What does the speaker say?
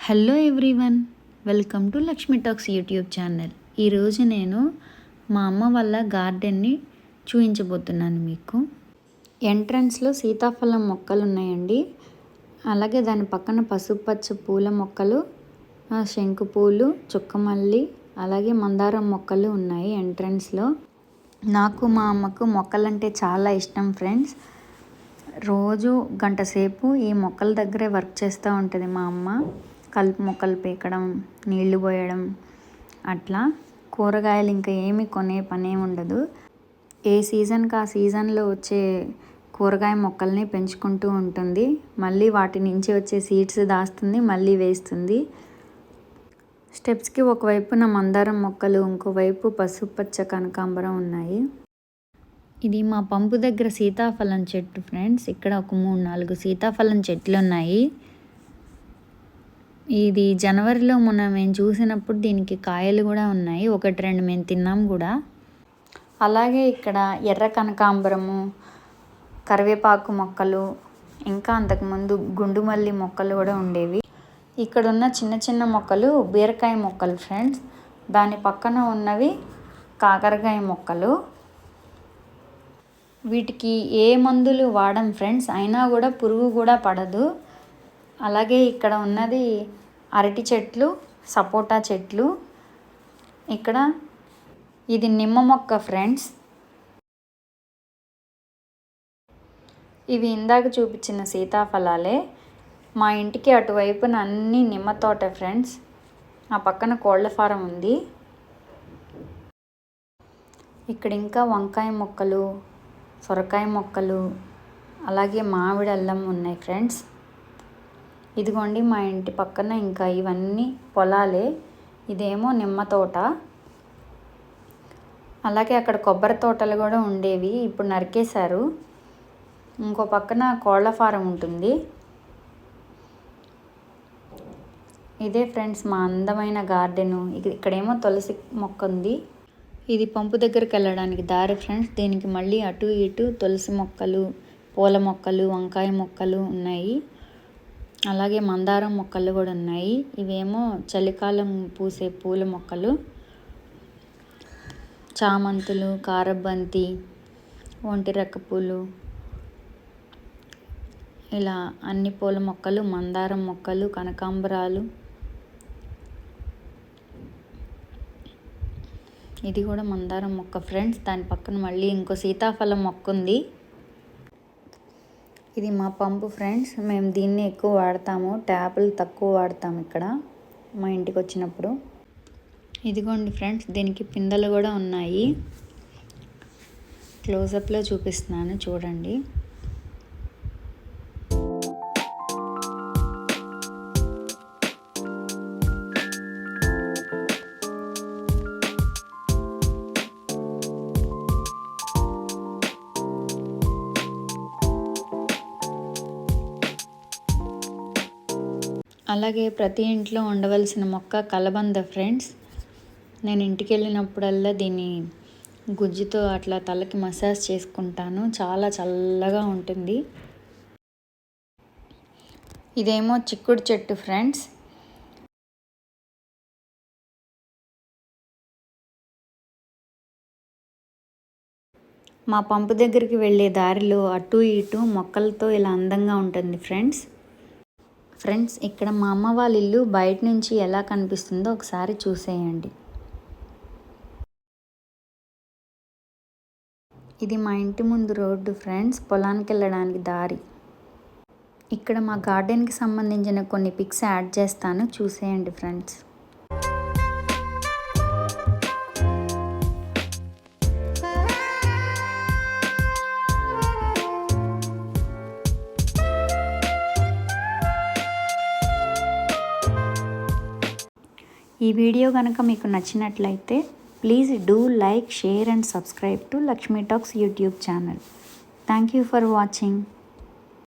Hello everyone, welcome to Lakshmi talks YouTube channel. ఈరోజు నేను మా అమ్మ వాళ్ళ గార్డెన్ని చూపించబోతున్నాను మీకు. ఎంట్రన్స్లో సీతాఫలం మొక్కలు ఉన్నాయండి. అలాగే దాని పక్కన పసుపచ్చ పూల మొక్కలు, శంకు పూలు, చుక్కమల్లి, అలాగే మందారం మొక్కలు ఉన్నాయి ఎంట్రన్స్లో. నాకు మా అమ్మకు మొక్కలంటే చాలా ఇష్టం ఫ్రెండ్స్. రోజు గంట సేపు ఈ మొక్కల దగ్గరే వర్క్ చేస్తూ ఉంటుంది మా అమ్మ. కలుపు మొక్కలు పీకడం, నీళ్లు పోయడం, అట్లా. కూరగాయలు ఇంకా ఏమి కొనే పనే ఉండదు. ఏ సీజన్కి ఆ సీజన్లో వచ్చే కూరగాయ మొక్కల్ని పెంచుకుంటూ ఉంటుంది. మళ్ళీ వాటి నుంచి వచ్చే సీడ్స్ దాస్తుంది, మళ్ళీ వేస్తుంది. స్టెప్స్కి ఒకవైపున మందారం మొక్కలు, ఇంకోవైపు పసుపచ్చ కనకాంబరం ఉన్నాయి. ఇది మా పంపు దగ్గర సీతాఫలం చెట్టు ఫ్రెండ్స్. ఇక్కడ ఒక 3-4 సీతాఫలం చెట్లు ఉన్నాయి. ఇది జనవరిలో మేము చూసినప్పుడు దీనికి కాయలు కూడా ఉన్నాయి. 1-2 మేము తిన్నాం కూడా. అలాగే ఇక్కడ ఎర్ర కనకాంబరము, కరివేపాకు మొక్కలు, ఇంకా అంతకుముందు గుండుమల్లి మొక్కలు కూడా ఉండేవి. ఇక్కడ ఉన్న చిన్న చిన్న మొక్కలు బీరకాయ మొక్కలు ఫ్రెండ్స్. దాని పక్కన ఉన్నవి కాకరకాయ మొక్కలు. వీటికి ఏ మందులు వాడం ఫ్రెండ్స్, అయినా కూడా పురుగు కూడా పడదు. అలాగే ఇక్కడ ఉన్నది అరటి చెట్లు, సపోటా చెట్లు. ఇక్కడ ఇది నిమ్మ మొక్క ఫ్రెండ్స్. ఇవి ఇందాక చూపించిన సీతాఫలాలే. మా ఇంటికి అటువైపున అన్ని నిమ్మ తోట ఫ్రెండ్స్. ఆ పక్కన కోళ్ల ఫారం ఉంది. ఇక్కడ ఇంకా వంకాయ మొక్కలు, సొరకాయ మొక్కలు, అలాగే మామిడి అల్లం ఉన్నాయి ఫ్రెండ్స్. ఇదిగోండి మా ఇంటి పక్కన ఇంకా ఇవన్నీ పొలాలే. ఇదేమో నిమ్మ తోట. అలాగే అక్కడ కొబ్బరి తోటలు కూడా ఉండేవి, ఇప్పుడు నరికేశారు. ఇంకో పక్కన కోళ్ల ఫారం ఉంటుంది. ఇదే ఫ్రెండ్స్ మా అందమైన గార్డెను. ఇక్కడేమో తులసి మొక్క ఉంది. ఇది పంపు దగ్గరికి వెళ్ళడానికి దారి ఫ్రెండ్స్. దీనికి మళ్ళీ అటు ఇటు తులసి మొక్కలు, పూల మొక్కలు, వంకాయ మొక్కలు ఉన్నాయి. అలాగే మందారం మొక్కలు కూడా ఉన్నాయి. ఇవేమో చలికాలం పూసే పూల మొక్కలు. చామంతులు, కారబంతి, ఒంటిరెక్క పూలు, ఇలా అన్ని పూల మొక్కలు, మందారం మొక్కలు, కనకాంబరాలు. ఇది కూడా మందారం మొక్క ఫ్రెండ్స్. దాని పక్కన మళ్ళీ ఇంకో సీతాఫలం మొక్క ఉంది. ఇది మా పంపు ఫ్రెండ్స్. మేము దీన్ని ఎక్కువ వాడతాము, ట్యాపులు తక్కువ వాడతాము ఇక్కడ మా ఇంటికి వచ్చినప్పుడు. ఇదిగోండి ఫ్రెండ్స్, దీనికి పిందెలు కూడా ఉన్నాయి. క్లోజప్లో చూపిస్తున్నాను చూడండి. అలాగే ప్రతి ఇంట్లో ఉండవలసిన మొక్క కలబంద ఫ్రెండ్స్. నేను ఇంటికి వెళ్ళినప్పుడల్లా దీన్ని గుజ్జుతో అట్లా తలకి మసాజ్ చేసుకుంటాను. చాలా చల్లగా ఉంటుంది. ఇదేమో చిక్కుడు చెట్టు ఫ్రెండ్స్. మా పంపు దగ్గరికి వెళ్ళే దారిలో అటు ఇటు మొక్కలతో ఇలా అందంగా ఉంటుంది ఫ్రెండ్స్. ఇక్కడ మా అమ్మ వాళ్ళ ఇల్లు బయట నుంచి ఎలా కనిపిస్తుందో ఒకసారి చూసేయండి. ఇది మా ఇంటి ముందు రోడ్డు ఫ్రెండ్స్, పొలానికి వెళ్ళడానికి దారి. ఇక్కడ మా గార్డెన్కి సంబంధించిన కొన్ని పిక్స్ యాడ్ చేస్తాను, చూసేయండి ఫ్రెండ్స్. ఈ వీడియో కనుక మీకు నచ్చినట్లయితే please do like, share and subscribe to Lakshmi talks YouTube channel. Thank you for watching.